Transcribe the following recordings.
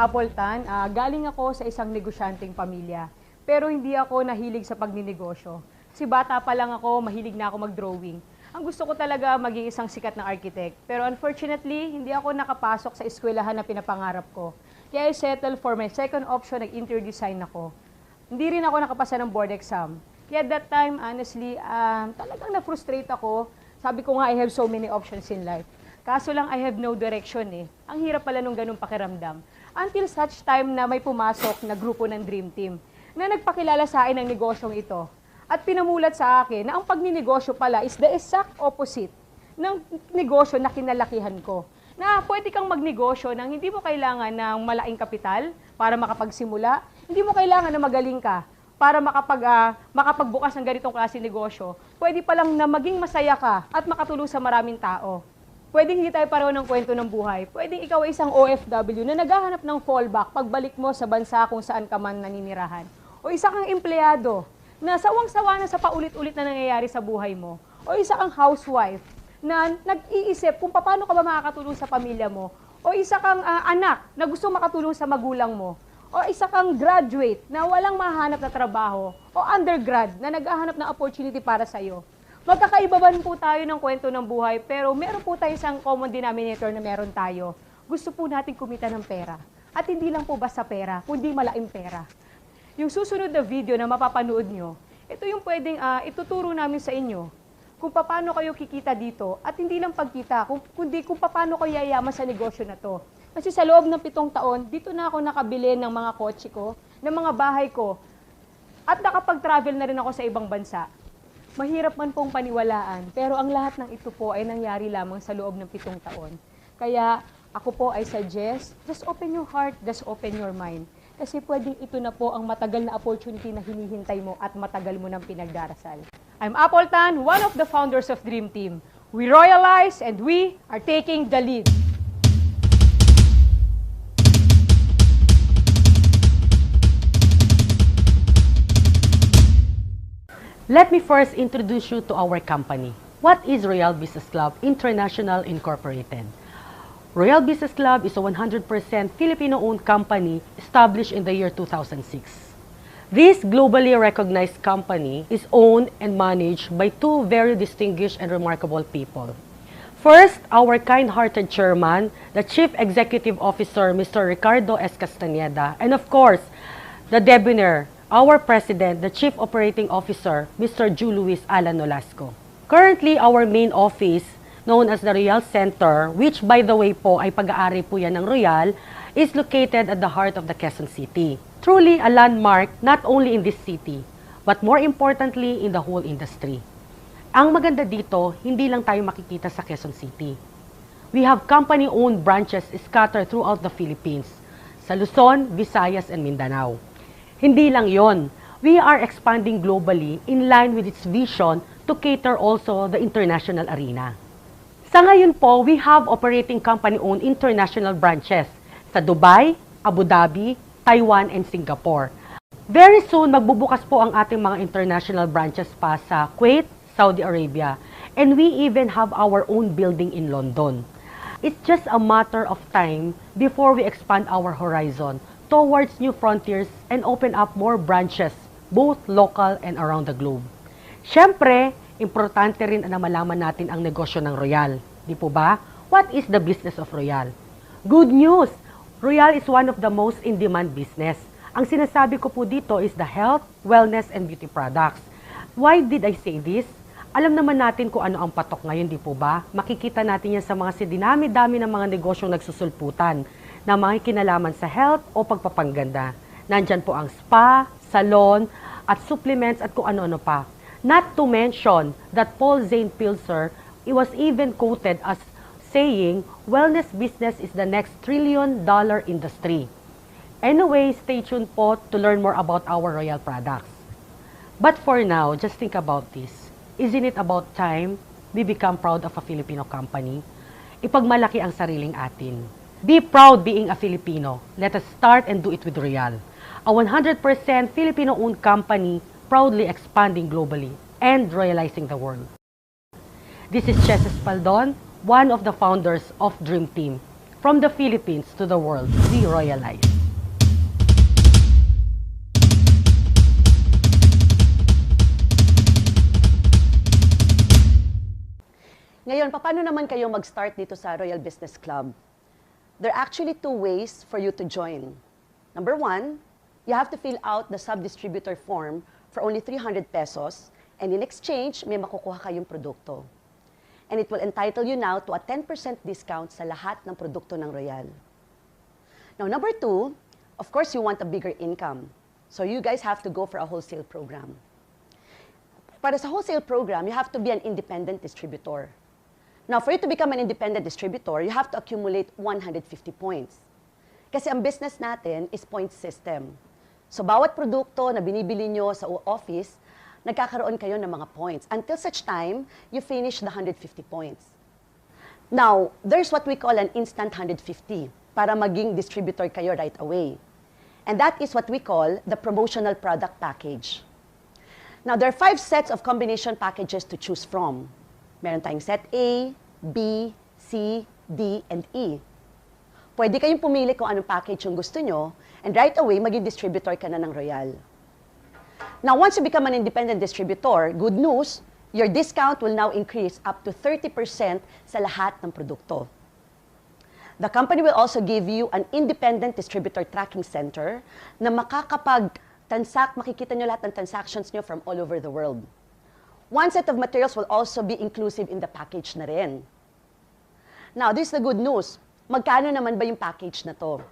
Apple Tan. Galing ako sa isang negosyanteng pamilya. Pero hindi ako nahilig sa pagninegosyo. Kasi bata pa lang ako, mahilig na ako mag-drawing. Ang gusto ko talaga maging isang sikat na architect. Pero unfortunately, hindi ako nakapasok sa eskwelahan na pinapangarap ko. Kaya I settle for my second option, nag-interior design ako. Hindi rin ako nakapasa ng board exam. Kaya that time, honestly, talagang na-frustrate ako. Sabi ko nga, I have so many options in life. Kaso lang, I have no direction eh. Ang hirap pala nung ganung pakiramdam. Until such time na may pumasok na grupo ng Dream Team na nagpakilala sa akin ng negosyong ito. At pinamulat sa akin na ang pagninegosyo pala is the exact opposite ng negosyo na kinalakihan ko. Na pwede kang magnegosyo nang hindi mo kailangan ng malaking kapital para makapagsimula, hindi mo kailangan na magaling ka para makapagbukas ng ganitong klase negosyo. Pwede palang na maging masaya ka at makatulong sa maraming tao. Pwedeng hindi tayo pareho ng kwento ng buhay. Pwedeng ikaw ay isang OFW na naghahanap ng fallback pagbalik mo sa bansa kung saan ka man naninirahan. O isa kang empleyado na sawang-sawa na sa paulit-ulit na nangyayari sa buhay mo. O isa kang housewife na nag-iisip kung paano ka ba makakatulong sa pamilya mo. O isa kang anak na gusto makatulong sa magulang mo. O isa kang graduate na walang mahanap na trabaho. O undergrad na naghahanap ng opportunity para sa'yo. Magkakaibaban po tayo ng kwento ng buhay, pero meron po tayo isang common denominator na meron tayo. Gusto po natin kumita ng pera. At hindi lang po basta pera, kundi malaking pera. Yung susunod na video na mapapanood nyo, ito yung pwedeng ituturo namin sa inyo kung paano kayo kikita dito at hindi lang pagkita, kundi kung paano kayo yayaman sa negosyo na to. Kasi sa loob ng 7 taon, dito na ako nakabili ng mga kotse ko, ng mga bahay ko, at nakapag-travel na rin ako sa ibang bansa. Mahirap man pong paniwalaan, pero ang lahat ng ito po ay nangyari lamang sa loob ng 7 taon. Kaya ako po ay suggest, just open your heart, just open your mind. Kasi pwedeng ito na po ang matagal na opportunity na hinihintay mo at matagal mo nang pinagdarasal. I'm Apple Tan, one of the founders of Dream Team. We royalize and we are taking the lead. Let me first introduce you to our company. What is Royal Business Club International Incorporated? Royal Business Club is a 100% Filipino-owned company established in the year 2006. This globally recognized company is owned and managed by 2 very distinguished and remarkable people. First, our kind-hearted chairman, the Chief Executive Officer, Mr. Ricardo S. Castañeda, and of course, the debonair, our President, the Chief Operating Officer, Mr. Ju Luis Alan Nolasco. Currently, our main office, known as the Royal Center, which by the way po ay pag-aari po yan ng Royal, is located at the heart of the Quezon City. Truly a landmark not only in this city, but more importantly in the whole industry. Ang maganda dito, hindi lang tayo makikita sa Quezon City. We have company-owned branches scattered throughout the Philippines, sa Luzon, Visayas, and Mindanao. Hindi lang yon, we are expanding globally in line with its vision to cater also the international arena. Sa ngayon po, we have operating company-owned international branches sa Dubai, Abu Dhabi, Taiwan, and Singapore. Very soon, magbubukas po ang ating mga international branches pa sa Kuwait, Saudi Arabia, and we even have our own building in London. It's just a matter of time before we expand our horizon towards new frontiers and open up more branches, both local and around the globe. Siyempre, importante rin na malaman natin ang negosyo ng Royal. Di po ba? What is the business of Royal? Good news! Royal is one of the most in-demand business. Ang sinasabi ko po dito is the health, wellness, and beauty products. Why did I say this? Alam naman natin kung ano ang patok ngayon, di po ba? Makikita natin yan sa mga dinami-dami ng mga negosyong nagsusulputan na mga kinalaman sa health o pagpapangganda. Nandyan po ang spa, salon, at supplements at kung ano-ano pa. Not to mention that Paul Zane Pilzer, it was even quoted as saying, wellness business is the next $1 trillion industry. Anyway, stay tuned po to learn more about our Royal products. But for now, just think about this. Isn't it about time we become proud of a Filipino company? Ipagmalaki ang sariling atin. Be proud being a Filipino. Let us start and do it with Royal. A 100% Filipino-owned company proudly expanding globally and royalizing the world. This is Chess Espaldon, one of the founders of Dream Team. From the Philippines to the world, we royalize. Ngayon, paano naman kayo mag-start dito sa Royal Business Club? There are actually two ways for you to join. Number one, you have to fill out the sub-distributor form for only 300 pesos, and in exchange, may makukuha kayong produkto. And it will entitle you now to a 10% discount sa lahat ng produkto ng Royal. Now, number two, of course, you want a bigger income. So you guys have to go for a wholesale program. Para sa wholesale program, you have to be an independent distributor. Now, for you to become an independent distributor, you have to accumulate 150 points. Kasi ang business natin is point system. So, bawat produkto na binibili nyo sa office, nagkakaroon kayo ng mga points until such time you finish the 150 points. Now, there's what we call an instant 150 para maging distributor kayo right away. And that is what we call the promotional product package. Now, there are 5 sets of combination packages to choose from. Meron tayong set A, B, C, D, and E. Pwede kayong pumili kung anong package yung gusto nyo, and right away, maging distributor ka na ng Royal. Now, once you become an independent distributor, good news, your discount will now increase up to 30% sa lahat ng produkto. The company will also give you an independent distributor tracking center na makikita nyo lahat ng transactions nyo from all over the world. One set of materials will also be inclusive in the package na rin. Now, this is the good news. Magkano naman ba yung package na to?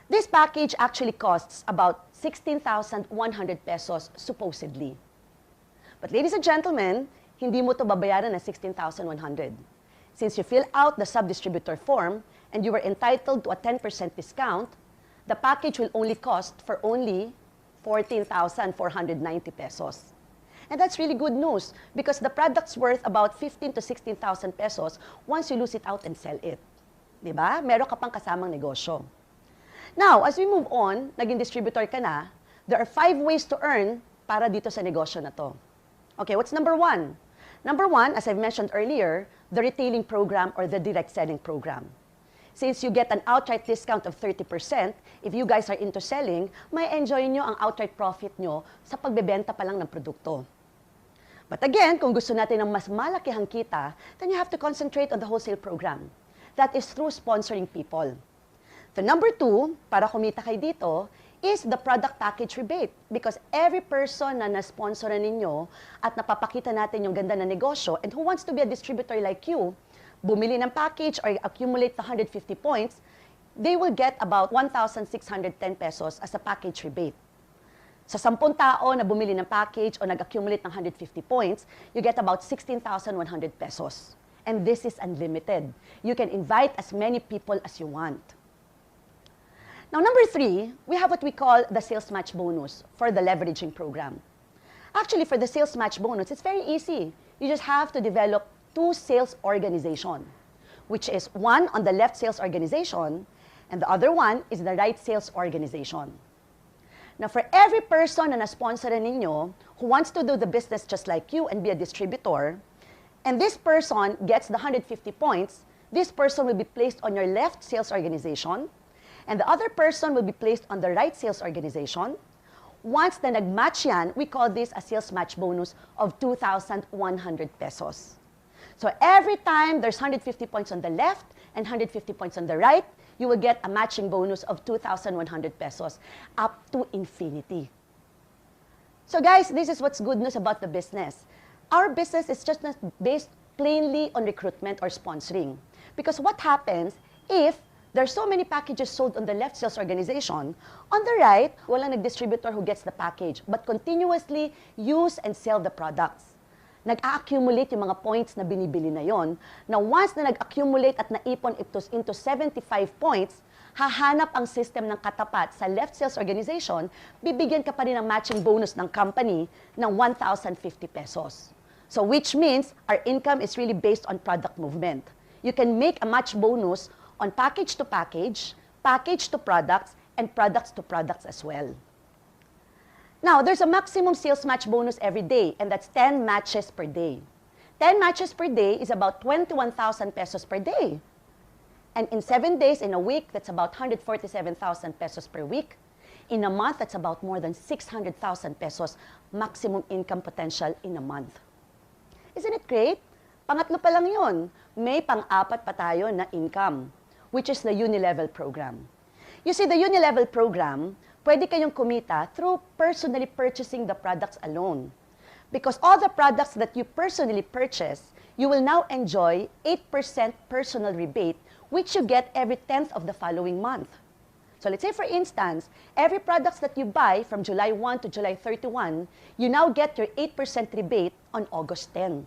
This package actually costs about 16,100 pesos, supposedly. But ladies and gentlemen, hindi mo to babayaran na 16,100. Since you fill out the sub-distributor form and you were entitled to a 10% discount, the package will only cost for only 14,490 pesos. And that's really good news because the product's worth about 15 to 16,000 pesos once you lose it out and sell it. Diba? Meron ka pang kasamang negosyo. Now, as we move on, naging distributor ka na, there are 5 ways to earn para dito sa negosyo na to. Okay, what's number 1? Number 1, as I've mentioned earlier, the retailing program or the direct selling program. Since you get an outright discount of 30%, if you guys are into selling, may enjoy nyo ang outright profit nyo sa pagbebenta pa lang ng produkto. But again, kung gusto natin ng mas malakihang kita, then you have to concentrate on the wholesale program. That is through sponsoring people. The number 2, para kumita kayo dito, is the product package rebate. Because every person na na-sponsoran ninyo at napapakita natin yung ganda na negosyo and who wants to be a distributor like you, bumili ng package or accumulate the 150 points, they will get about 1,610 pesos as a package rebate. Sa 10 tao na bumili ng package o nag-accumulate ng 150 points, you get about 16,100 pesos. And this is unlimited. You can invite as many people as you want. Now, number 3, we have what we call the sales match bonus for the leveraging program. Actually, for the sales match bonus, it's very easy. You just have to develop 2 sales organizations, which is one on the left sales organization, and the other one is the right sales organization. Now, for every person na na-sponsoran ninyo who wants to do the business just like you and be a distributor, and this person gets the 150 points, this person will be placed on your left sales organization, and the other person will be placed on the right sales organization. Once na nag-match yan, we call this a sales match bonus of 2,100 pesos. So every time there's 150 points on the left and 150 points on the right, you will get a matching bonus of 2,100 pesos up to infinity. So guys, this is what's good news about the business. Our business is just not based plainly on recruitment or sponsoring. Because what happens if there's so many packages sold on the left sales organization, on the right, walang nag-distributor who gets the package, but continuously use and sell the products. Nag-accumulate yung mga points na binibili na yon. Now, once na nag-accumulate at naipon into 75 points, hahanap ang system ng katapat sa left sales organization, bibigyan ka pa rin ng matching bonus ng company ng 1,050 pesos. So, which means our income is really based on product movement. You can make a match bonus on package to package, package to products, and products to products as well. Now, there's a maximum sales match bonus every day, and that's 10 matches per day. 10 matches per day is about 21,000 pesos per day. And in 7 days in a week, that's about 147,000 pesos per week. In a month, that's about more than 600,000 pesos maximum income potential in a month. Isn't it great? Pangatlo pa lang yun, may pang-apat pa tayo na income, which is the Unilevel program. You see, the Unilevel program, pwede kayong kumita through personally purchasing the products alone. Because all the products that you personally purchase, you will now enjoy 8% personal rebate, which you get every 10th of the following month. So let's say, for instance, every products that you buy from July 1 to July 31, you now get your 8% rebate on August 10.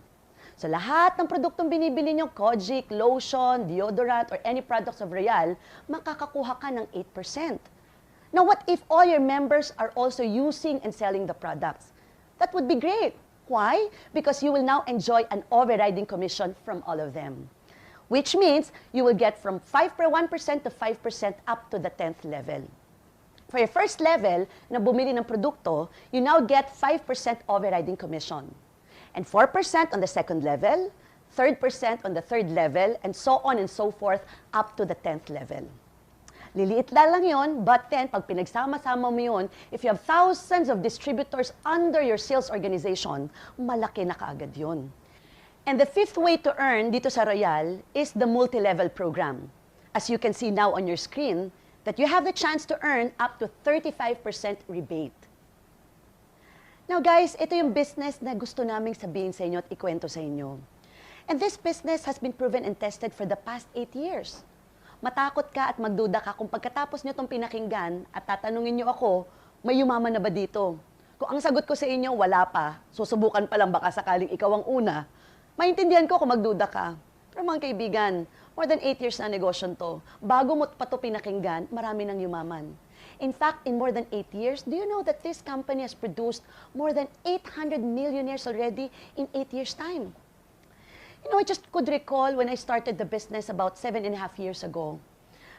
So lahat ng produktong binibili nyo, Kojic, lotion, deodorant, or any products of Royal, makakakuha ka ng 8%. Now, what if all your members are also using and selling the products? That would be great. Why? Because you will now enjoy an overriding commission from all of them. Which means you will get from 1% to 5% up to the 10th level. For your first level na bumili ng produkto, you now get 5% overriding commission. And 4% on the second level, 3% on the third level, and so on and so forth up to the 10th level. Liliit lang yun, but then pag pinagsama-sama mo yun, if you have thousands of distributors under your sales organization, malaki na kaagad yun. And the fifth way to earn dito sa Royal is the multi-level program. As you can see now on your screen, that you have the chance to earn up to 35% rebate. Now guys, ito yung business na gusto naming sabihin sa inyo at ikwento sa inyo. And this business has been proven and tested for the past 8 years. Matakot ka at magduda ka kung pagkatapos nyo itong pinakinggan at tatanungin nyo ako, may yumaman na ba dito? Kung ang sagot ko sa inyo, wala pa, susubukan pa lang baka sakaling ikaw ang una, maintindihan ko kung magduda ka. Pero mga kaibigan, more than 8 years na negosyon to. Bago mo pa ito pinakinggan, marami nang yumaman. In fact, in more than 8 years, do you know that this company has produced more than 800 millionaires already in 8 years' time? You know, I just could recall when I started the business about 7.5 years ago.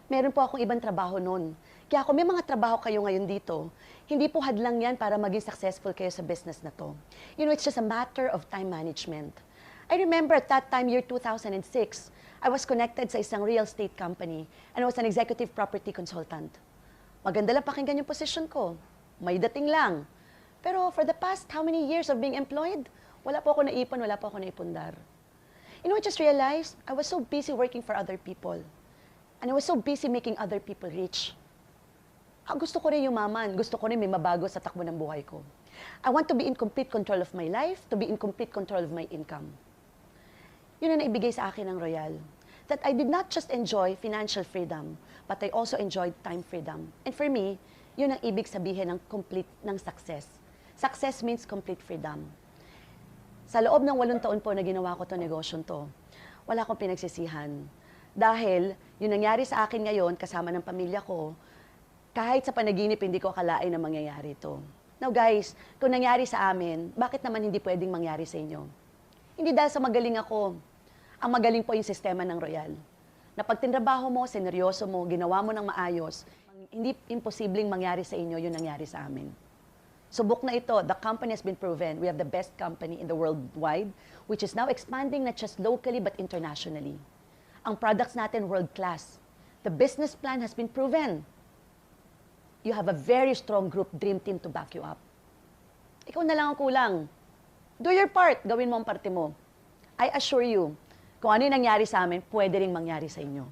Meron po akong ibang trabaho noon. Kaya kung may mga trabaho kayo ngayon dito, hindi po hadlang yan para maging successful kayo sa business na to. You know, it's just a matter of time management. I remember at that time, year 2006, I was connected sa isang real estate company and I was an executive property consultant. Maganda lang pakinggan yung position ko. May dating lang. Pero for the past how many years of being employed, wala po ako naipon, wala po ako naipundar. You know, I just realized I was so busy working for other people. And I was so busy making other people rich. Gusto ko rin yumaman. Gusto ko rin may mabago sa takbo ng buhay ko. I want to be in complete control of my life, to be in complete control of my income. Yun ang naibigay sa akin ng Royal. That I did not just enjoy financial freedom, but I also enjoyed time freedom. And for me, yun ang ibig sabihin ng complete ng success. Success means complete freedom. Sa loob ng 8 taon po na ginawa ko itong negosyong to, wala akong pinagsisihan. Dahil yung nangyari sa akin ngayon, kasama ng pamilya ko, kahit sa panaginip, hindi ko akalain na mangyayari ito. Now guys, kung nangyari sa amin, bakit naman hindi pwedeng mangyari sa inyo? Hindi dahil sa magaling ako. Ang magaling po yung sistema ng Royal. Na pag tinrabaho mo, seneryoso mo, ginawa mo ng maayos, hindi imposibleng mangyari sa inyo yung nangyari sa amin. Subok na ito. The company has been proven. We have the best company in the worldwide, which is now expanding not just locally but internationally. Ang products natin world-class. The business plan has been proven. You have a very strong group dream team to back you up. Ikaw na lang ang kulang. Do your part. Gawin mo ang parte mo. I assure you, kung ano yung nangyari sa amin, pwede ring mangyari sa inyo.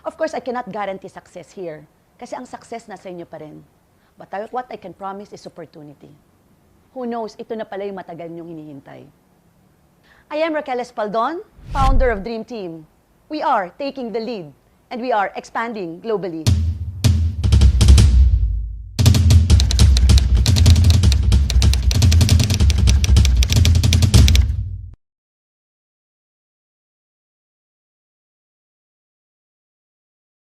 Of course, I cannot guarantee success here. Kasi ang success nasa inyo pa rin. But what I can promise is opportunity. Who knows, ito na pala yung matagal niyong hinihintay. I am Raquel Espaldon, founder of Dream Team. We are taking the lead and we are expanding globally.